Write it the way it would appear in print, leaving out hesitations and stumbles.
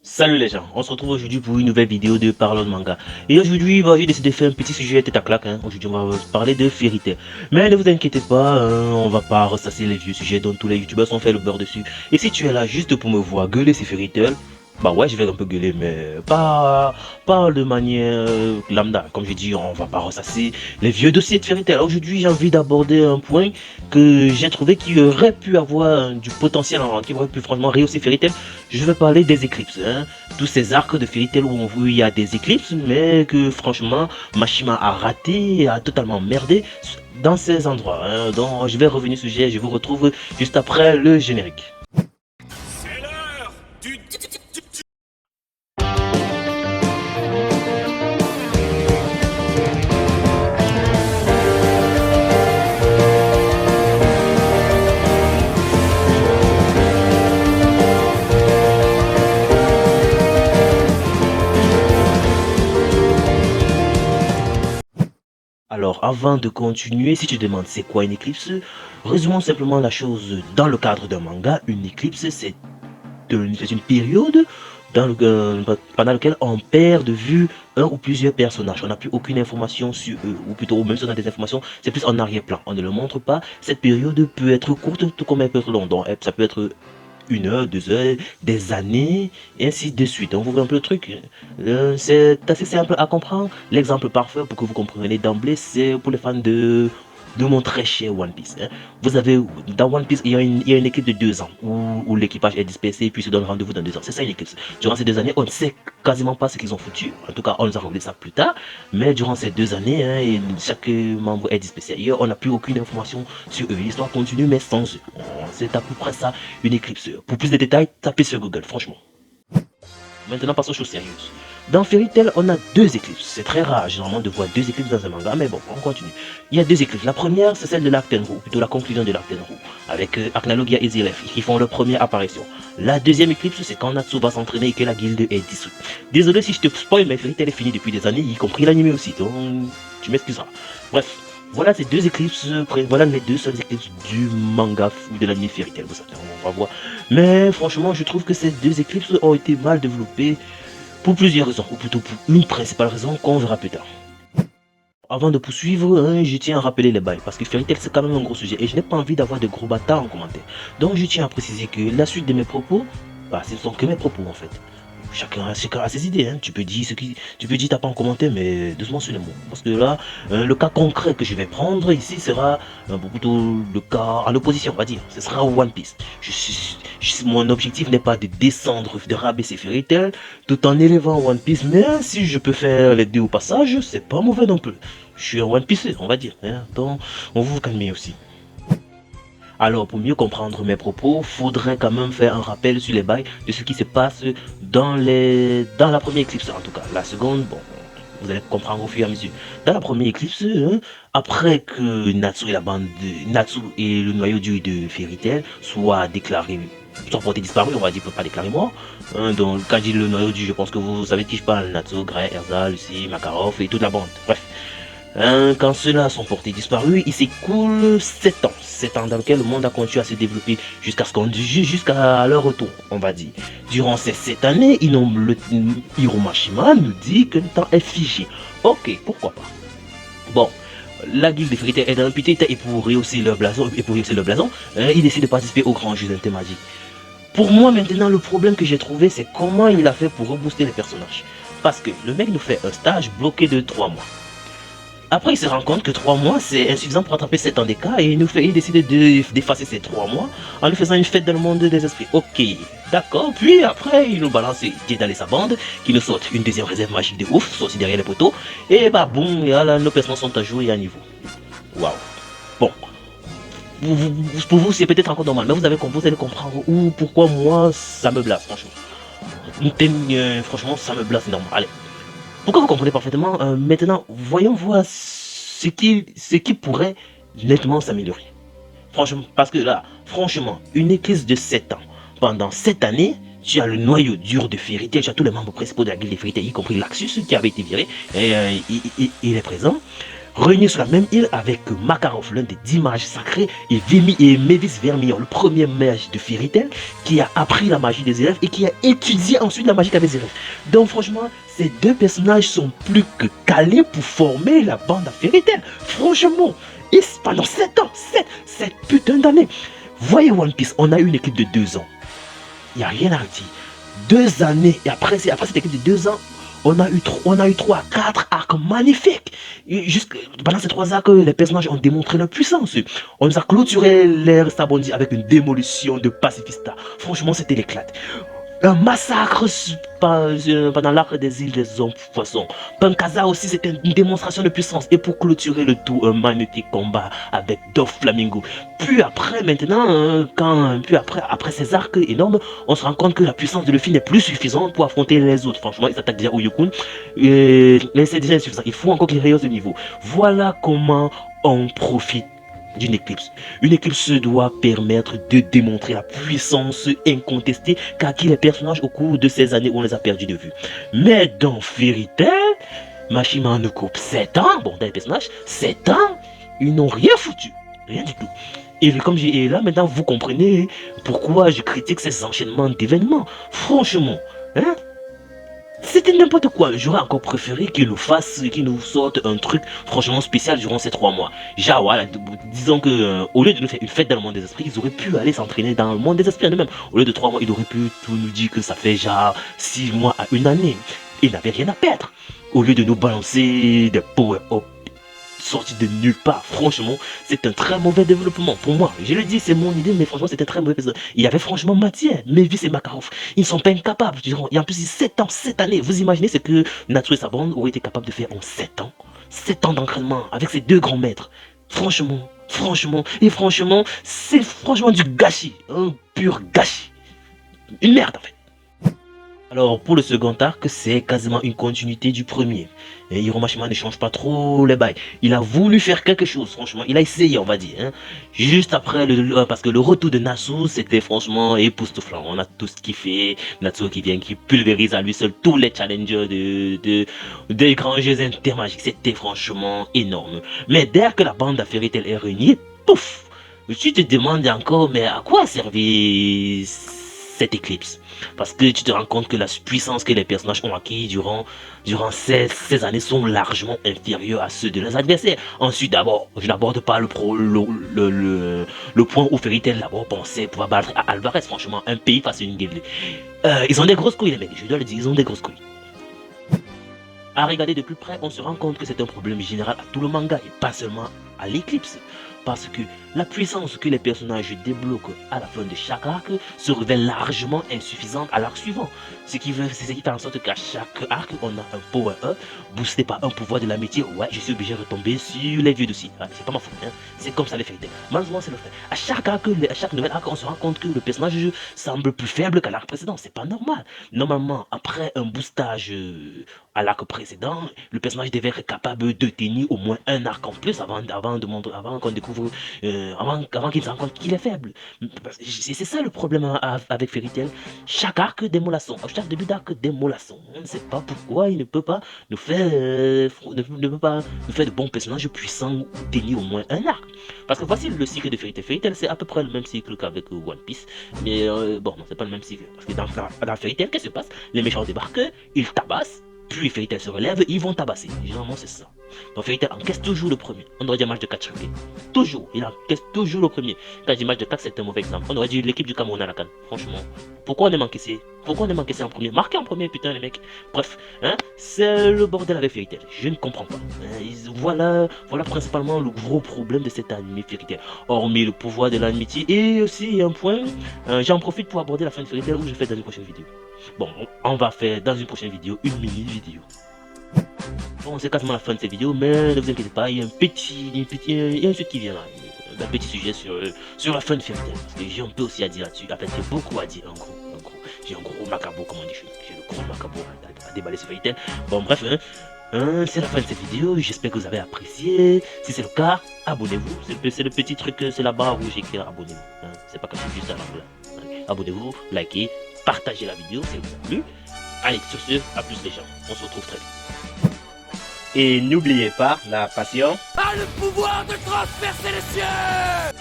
Salut les gens, on se retrouve aujourd'hui pour une nouvelle vidéo de Parlons de manga. Et aujourd'hui, j'ai décidé de faire un petit sujet tête à claque. Aujourd'hui, on va parler de Fairy Tail. Mais ne vous inquiétez pas, on va pas ressasser les vieux sujets dont tous les youtubeurs sont fait le beurre dessus. Et si tu es là juste pour me voir gueuler ces Fairy Tail, bah ouais, je vais un peu gueuler, mais pas de manière lambda. Comme j'ai dit, on va pas ressasser les vieux dossiers de Fairy Tail. Aujourd'hui, j'ai envie d'aborder un point que j'ai trouvé qui aurait pu avoir du potentiel en qui aurait pu franchement rehausser Fairy Tail. Je vais parler des éclipses. Tous ces arcs de Fairy Tail où il y a des éclipses, mais que franchement, Mashima a raté, a totalement merdé dans ces endroits. Donc, je vais revenir sur le sujet, je vous retrouve juste après le générique. C'est l'heure du... Alors, avant de continuer, si tu te demandes c'est quoi une éclipse, résumons simplement la chose dans le cadre d'un manga. Une éclipse, c'est une période pendant laquelle on perd de vue un ou plusieurs personnages. On n'a plus aucune information sur eux, ou plutôt, même si on a des informations, c'est plus en arrière-plan. On ne le montre pas. Cette période peut être courte, tout comme elle peut être longue. Donc, ça peut être 1 heure, 2 heures, des années, et ainsi de suite. On vous voit un peu le truc. C'est assez simple à comprendre. L'exemple parfait pour que vous compreniez d'emblée, c'est pour les fans de mon très cher One Piece. Vous avez, dans One Piece, il y a une équipe de 2 ans où l'équipage est dispersé et puis se donne rendez-vous dans 2 ans. C'est ça une équipe. Durant ces 2 années, on ne sait quasiment pas ce qu'ils ont foutu. En tout cas, on nous a révélé ça plus tard. Mais durant ces 2 années, et chaque membre est dispersé ailleurs. On n'a plus aucune information sur eux. L'histoire continue, mais sans eux. C'est à peu près ça une éclipse. Pour plus de détails, tapez sur Google, franchement. Maintenant, passons aux choses sérieuses. Dans Fairy Tail, on a 2 éclipses. C'est très rare, généralement, de voir 2 éclipses dans un manga, mais bon, on continue. Il y a 2 éclipses. La première, c'est celle de l'Arc Tenrou, plutôt la conclusion de l'Arc Tenrou, avec Aknalogia et Zilef, qui font leur première apparition. La deuxième éclipse, c'est quand Natsu va s'entraîner et que la guilde est dissoute. Désolé si je te spoil, mais Fairy Tail est fini depuis des années, y compris l'anime aussi, donc tu m'excuseras. Bref, voilà ces 2 éclipses, voilà les 2 seules éclipses du manga ou de l'anime Fairy Tail, on va voir. Mais franchement, je trouve que ces 2 éclipses ont été mal développées pour plusieurs raisons, ou plutôt pour une principale raison qu'on verra plus tard. Avant de poursuivre, je tiens à rappeler les bails, parce que Fairy Tail c'est quand même un gros sujet, et je n'ai pas envie d'avoir de gros bâtards en commentaire. Donc je tiens à préciser que la suite de mes propos, ce ne sont que mes propos en fait. Chacun a ses idées, tu peux dire t'as pas en commentaire, mais doucement sur les mots. Parce que là, le cas concret que je vais prendre ici sera plutôt le cas en opposition, on va dire. Ce sera One Piece. Mon objectif n'est pas de descendre, de rabaisser Fairy Tail, tout en élevant One Piece, mais si je peux faire les deux au passage, c'est pas mauvais non plus. Je suis un One Piece, on va dire. Donc, on va vous calmer aussi. Alors, pour mieux comprendre mes propos, faudrait quand même faire un rappel sur les bails de ce qui se passe dans la première éclipse, en tout cas. La seconde, bon, vous allez comprendre au fur et à mesure. Dans la première éclipse, après que Natsu et la bande de Natsu et le noyau dur de Fairy Tail soient portés disparus, on va dire, pas déclarés morts. Donc, quand je dis le noyau dur, je pense que vous savez de qui je parle. Natsu, Gray, Erza, Lucy, Makarov et toute la bande. Bref. Quand ceux-là sont portés disparus, il s'écoule 7 ans. 7 ans dans lequel le monde a continué à se développer jusqu'à leur retour, on va dire. Durant ces 7 années, Hiromashima nous dit que le temps est figé. Ok, pourquoi pas. Bon, la guilde des Fairy Tail est dans un petit état et pour rehausser leur blason, il décide de participer au grand jeu d'intermagie. Pour moi maintenant, le problème que j'ai trouvé, c'est comment il a fait pour rebooster les personnages. Parce que le mec nous fait un stage bloqué de 3 mois. Après, il se rend compte que 3 mois, c'est insuffisant pour rattraper 7 ans d'écart et il décide d'effacer ces 3 mois en lui faisant une fête dans le monde des esprits. Ok, d'accord. Puis après, il nous balance Jedal et sa bande qui nous sortent une deuxième réserve magique de ouf, sortie derrière les poteaux. Et bah boum, et là, nos personnages sont à jour et à niveau. Waouh. Bon. Pour vous, c'est peut-être encore normal, mais vous allez comprendre pourquoi moi, ça me blase, franchement. Franchement, ça me blase énormément. Allez. Pourquoi vous comprenez parfaitement, maintenant, voyons voir ce qui pourrait nettement s'améliorer. Franchement, parce que là, franchement, une éclipse de 7 ans, pendant 7 années, tu as le noyau dur de Fairy Tail, tu as tous les membres principaux de la guilde de Fairy Tail, y compris Laxus qui avait été viré, et il est présent. réunis sur la même île avec Makarov, l'un des 10 mages sacrés, et Mavis Vermillon, le premier mage de Fairy Tail, qui a appris la magie des élèves et qui a étudié ensuite la magie qu'avaient les élèves. Donc franchement, ces deux personnages sont plus que calés pour former la bande à Fairy Tail. Franchement, et pendant 7 ans, 7 putains d'années. Voyez One Piece, on a eu une équipe de 2 ans. Il n'y a rien à dire. 2 années, et après cette équipe de 2 ans, on a eu 3 à 4 arcs magnifiques. Pendant ces 3 arcs, les personnages ont démontré leur puissance. On nous a clôturé l'ère Sabondi avec une démolition de Pacifista. Franchement, c'était l'éclate. Un massacre pendant l'arc des îles des hommes poissons. Pankasa aussi, c'était une démonstration de puissance. Et pour clôturer le tout, un magnifique combat avec Doflamingo. Flamingo. Puis après, maintenant, après ces arcs énormes, on se rend compte que la puissance de Luffy n'est plus suffisante pour affronter les autres. Franchement, il s'attaque déjà au Yukun. Mais c'est déjà insuffisant. Il faut encore qu'il rehausse le niveau. Voilà comment on profite d'une éclipse. Une éclipse doit permettre de démontrer la puissance incontestée qu'a acquis les personnages au cours de ces années où on les a perdus de vue. Mais dans Fairy Tail, Mashima nous coupe 7 ans, bon, dans les personnages, 7 ans, ils n'ont rien foutu. Rien du tout. Et là, maintenant, vous comprenez pourquoi je critique ces enchaînements d'événements. Franchement, hein? C'était n'importe quoi. J'aurais encore préféré qu'ils nous sortent un truc franchement spécial durant ces 3 mois. Genre, voilà, disons que au lieu de nous faire une fête dans le monde des esprits, ils auraient pu aller s'entraîner dans le monde des esprits en eux-mêmes. Au lieu de 3 mois, ils auraient pu tout nous dire que ça fait genre 6 mois à 1 année. Ils n'avaient rien à perdre. Au lieu de nous balancer des power-up sorti de nulle part. Franchement, c'est un très mauvais développement pour moi. Je le dis, c'est mon idée, mais franchement, c'est un très mauvais développement. Il y avait franchement matière. Mavis et Makarov, ils ne sont pas incapables. Et en plus, 7 ans, 7 années. Vous imaginez ce que Natsu et sa bande auraient été capables de faire en 7 ans? 7 ans d'entraînement avec ces 2 grands maîtres. Franchement, c'est franchement du gâchis. Un pur gâchis. Une merde, en fait. Alors pour le second arc, c'est quasiment une continuité du premier. Et Hiromashima ne change pas trop les bails. Il a voulu faire quelque chose, franchement. Il a essayé, on va dire. Hein. Juste après, parce que le retour de Nasu, c'était franchement époustouflant. On a tous kiffé. Natsu qui vient, qui pulvérise à lui seul tous les challengers des grands jeux intermagiques. C'était franchement énorme. Mais dès que la bande à Fairy Tail est réunie, pouf! Tu te demandes encore, mais à quoi servait cette éclipse? Parce que tu te rends compte que la puissance que les personnages ont acquis durant ces années sont largement inférieures à ceux de leurs adversaires. Ensuite, d'abord, je n'aborde pas le point où Fairy Tail d'abord pensait pouvoir battre Alvarez. Franchement, un pays face à une guerre. Ils ont des grosses couilles, les mecs, je dois le dire, ils ont des grosses couilles. À regarder de plus près, on se rend compte que c'est un problème général à tout le manga et pas seulement à l'éclipse. Parce que la puissance que les personnages débloquent à la fin de chaque arc se révèle largement insuffisante à l'arc suivant. Ce qui fait en sorte qu'à chaque arc, on a un power up boosté par un pouvoir de l'amitié. Ouais, je suis obligé de retomber sur les vieux dossiers. Ouais, c'est pas ma faute, hein. C'est comme ça les Fairy Tail. Malheureusement, c'est le fait. À chaque nouvel arc, on se rend compte que le personnage semble plus faible qu'à l'arc précédent. C'est pas normal. Normalement, après un boostage à l'arc précédent, le personnage devait être capable de tenir au moins un arc en plus avant qu'on découvre, avant qu'il se rende compte qu'il est faible. C'est ça le problème avec Fairy Tail. Chaque arc des mollassons, chaque début d'arc des mollassons. On ne sait pas pourquoi il ne peut pas nous faire, de bons personnages puissants ou tenir au moins un arc. Parce que voici le cycle de Fairy Tail. Fairy Tail, c'est à peu près le même cycle qu'avec One Piece. Mais bon, non, c'est pas le même cycle. Parce que dans Fairy Tail, qu'est-ce qui se passe? Les méchants débarquent, ils tabassent. Puis Fairy Tail se relève, ils vont tabasser. Généralement, c'est ça. Donc Fairy Tail encaisse toujours le premier. On aurait dit un match de 4 choqués. Toujours. Il encaisse toujours le premier. Quand je dis match de 4, c'est un mauvais exemple. On aurait dit l'équipe du Cameroun à la canne. Franchement. Pourquoi on aime encaisser? Pourquoi on aime encaisser en premier? Marquer en premier, putain, les mecs. Bref. Hein, c'est le bordel avec Fairy Tail. Je ne comprends pas. Voilà principalement le gros problème de cet anime Fairy Tail. Hormis le pouvoir de l'amitié. Et aussi, un point. J'en profite pour aborder la fin de Fairy Tail où je fais dans une prochaine vidéo. Bon, on va faire dans une prochaine vidéo une mini vidéo. Bon, c'est quasiment la fin de cette vidéo, mais ne vous inquiétez pas, il y a il y a un truc qui vient là. Un petit sujet sur la fin de Fairy Tail. Parce que j'ai un peu aussi à dire là-dessus. En fait, j'ai beaucoup à dire, en gros. J'ai un gros macabre, comme on dit. J'ai le gros macabre à déballer sur Fairy Tail. Bon, bref, c'est la fin de cette vidéo. J'espère que vous avez apprécié. Si c'est le cas, abonnez-vous. C'est le petit truc, c'est la barre rouge écrit abonnez-vous. C'est pas comme ça, juste à l'angle. Abonnez-vous, likez, partagez la vidéo si elle vous a plu. Allez, sur ce, à plus les gens. On se retrouve très vite. Et n'oubliez pas, la passion A le pouvoir de transpercer les cieux!